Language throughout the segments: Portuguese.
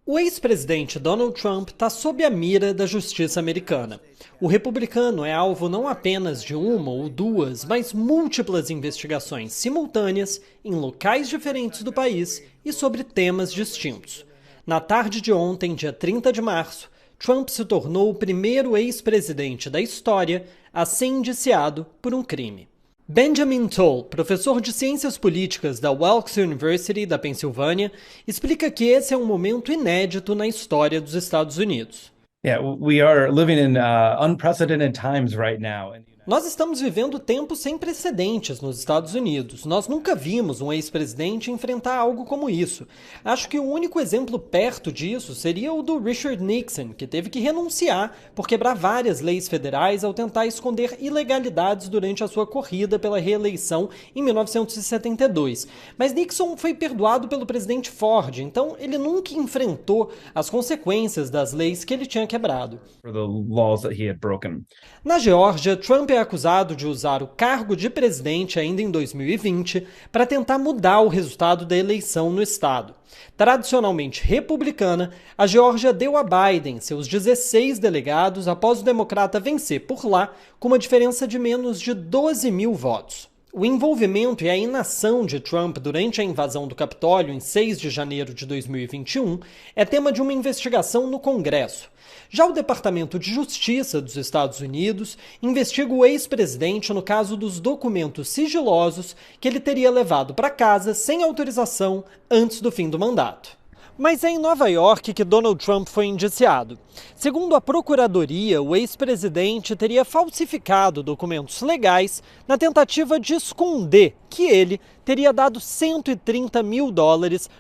O ex-presidente Donald Trump está sob a mira da justiça americana. O republicano é alvo não apenas de uma ou duas, mas múltiplas investigações simultâneas em locais diferentes do país e sobre temas distintos. Na tarde de ontem, dia 30 de março, Trump se tornou o primeiro ex-presidente da história a ser indiciado por um crime. Benjamin Toll, professor de Ciências Políticas da Wilkes University da Pensilvânia, explica que esse é um momento inédito na história dos Estados Unidos. Yeah, we are living in unprecedented times right now. Nós estamos vivendo tempos sem precedentes nos Estados Unidos. Nós nunca vimos um ex-presidente enfrentar algo como isso. Acho que o único exemplo perto disso seria o do Richard Nixon, que teve que renunciar por quebrar várias leis federais ao tentar esconder ilegalidades durante a sua corrida pela reeleição em 1972. Mas Nixon foi perdoado pelo presidente Ford, então ele nunca enfrentou as consequências das leis que ele tinha quebrado. For the laws that he had broken. Na Geórgia, Trump é acusado de usar o cargo de presidente ainda em 2020 para tentar mudar o resultado da eleição no estado. Tradicionalmente republicana, a Geórgia deu a Biden seus 16 delegados após o democrata vencer por lá com uma diferença de menos de 12 mil votos. O envolvimento e a inação de Trump durante a invasão do Capitólio em 6 de janeiro de 2021 é tema de uma investigação no Congresso. Já o Departamento de Justiça dos Estados Unidos investiga o ex-presidente no caso dos documentos sigilosos que ele teria levado para casa sem autorização antes do fim do mandato. Mas é em Nova York que Donald Trump foi indiciado. Segundo a Procuradoria, o ex-presidente teria falsificado documentos legais na tentativa de esconder que ele teria dado US$ 130 mil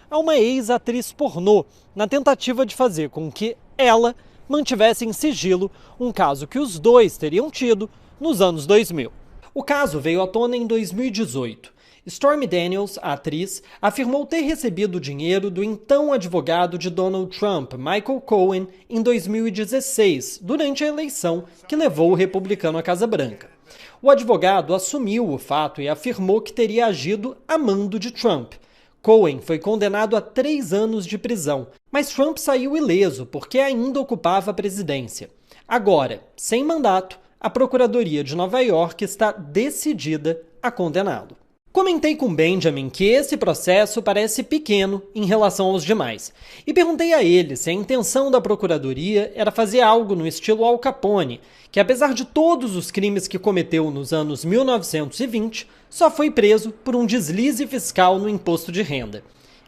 a uma ex-atriz pornô, na tentativa de fazer com que ela mantivesse em sigilo um caso que os dois teriam tido nos anos 2000. O caso veio à tona em 2018. Stormy Daniels, a atriz, afirmou ter recebido o dinheiro do então advogado de Donald Trump, Michael Cohen, em 2016, durante a eleição que levou o republicano à Casa Branca. O advogado assumiu o fato e afirmou que teria agido a mando de Trump. Cohen foi condenado a 3 anos de prisão, mas Trump saiu ileso porque ainda ocupava a presidência. Agora, sem mandato, a Procuradoria de Nova York está decidida a condená-lo. Comentei com Benjamin que esse processo parece pequeno em relação aos demais, e perguntei a ele se a intenção da Procuradoria era fazer algo no estilo Al Capone, que apesar de todos os crimes que cometeu nos anos 1920, só foi preso por um deslize fiscal no imposto de renda.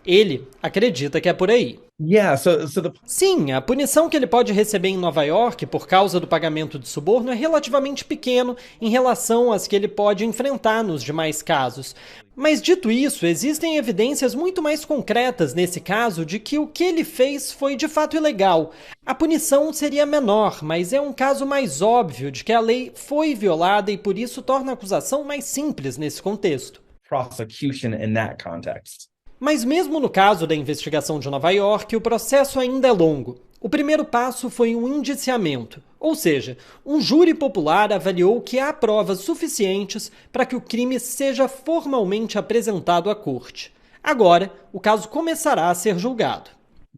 Ele acredita que é por aí. Yeah, so the Sim, a punição que ele pode receber em Nova York por causa do pagamento de suborno é relativamente pequeno em relação às que ele pode enfrentar nos demais casos. Mas dito isso, existem evidências muito mais concretas nesse caso de que o que ele fez foi de fato ilegal. A punição seria menor, mas é um caso mais óbvio de que a lei foi violada e por isso torna a acusação mais simples nesse contexto. prosecution in that context. Mas mesmo no caso da investigação de Nova York, o processo ainda é longo. O primeiro passo foi um indiciamento, ou seja, um júri popular avaliou que há provas suficientes para que o crime seja formalmente apresentado à corte. Agora, o caso começará a ser julgado.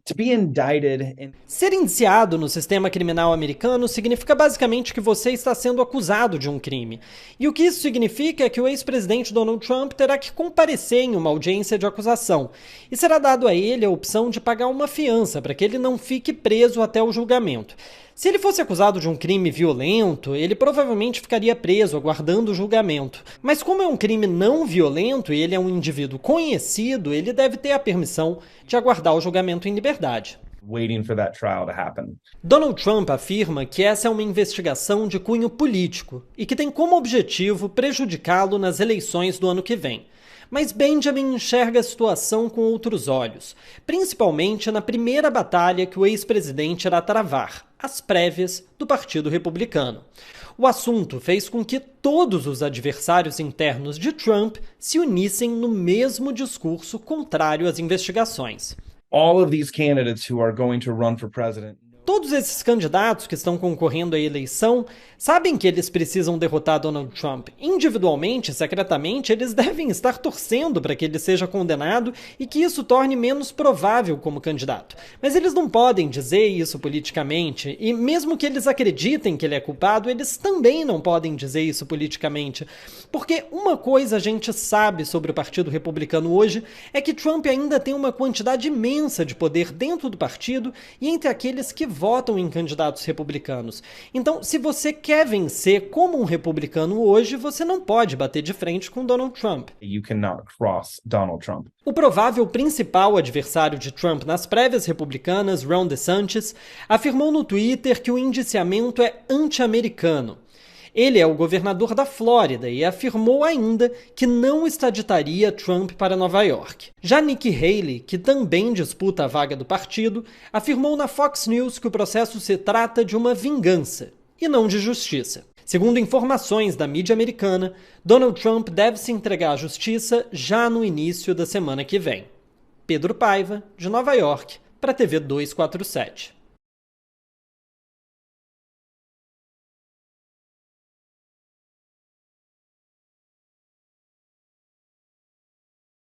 To be indicted in Ser indiciado no sistema criminal americano significa basicamente que você está sendo acusado de um crime. E o que isso significa é que o ex-presidente Donald Trump terá que comparecer em uma audiência de acusação. E será dado a ele a opção de pagar uma fiança para que ele não fique preso até o julgamento. Se ele fosse acusado de um crime violento, ele provavelmente ficaria preso aguardando o julgamento. Mas como é um crime não violento e ele é um indivíduo conhecido, ele deve ter a permissão de aguardar o julgamento em liberdade. waiting for that trial to happen. Donald Trump afirma que essa é uma investigação de cunho político e que tem como objetivo prejudicá-lo nas eleições do ano que vem. Mas Benjamin enxerga a situação com outros olhos, principalmente na primeira batalha que o ex-presidente irá travar, as prévias do Partido Republicano. O assunto fez com que todos os adversários internos de Trump se unissem no mesmo discurso contrário às investigações. All of these candidates who are going to run for president. Todos esses candidatos que estão concorrendo à eleição sabem que eles precisam derrotar Donald Trump. Individualmente, secretamente, eles devem estar torcendo para que ele seja condenado e que isso torne menos provável como candidato. Mas eles não podem dizer isso politicamente, e mesmo que eles acreditem que ele é culpado, eles também não podem dizer isso politicamente. Porque uma coisa a gente sabe sobre o Partido Republicano hoje é que Trump ainda tem uma quantidade imensa de poder dentro do partido e entre aqueles que votam em candidatos republicanos. Então, se você quer vencer como um republicano hoje, você não pode bater de frente com Donald Trump. You cannot cross Donald Trump. O provável principal adversário de Trump nas prévias republicanas, Ron DeSantis, afirmou no Twitter que o indiciamento é anti-americano. Ele é o governador da Flórida e afirmou ainda que não extraditaria Trump para Nova York. Já Nikki Haley, que também disputa a vaga do partido, afirmou na Fox News que o processo se trata de uma vingança e não de justiça. Segundo informações da mídia americana, Donald Trump deve se entregar à justiça já no início da semana que vem. Pedro Paiva, de Nova York, para a TV 247.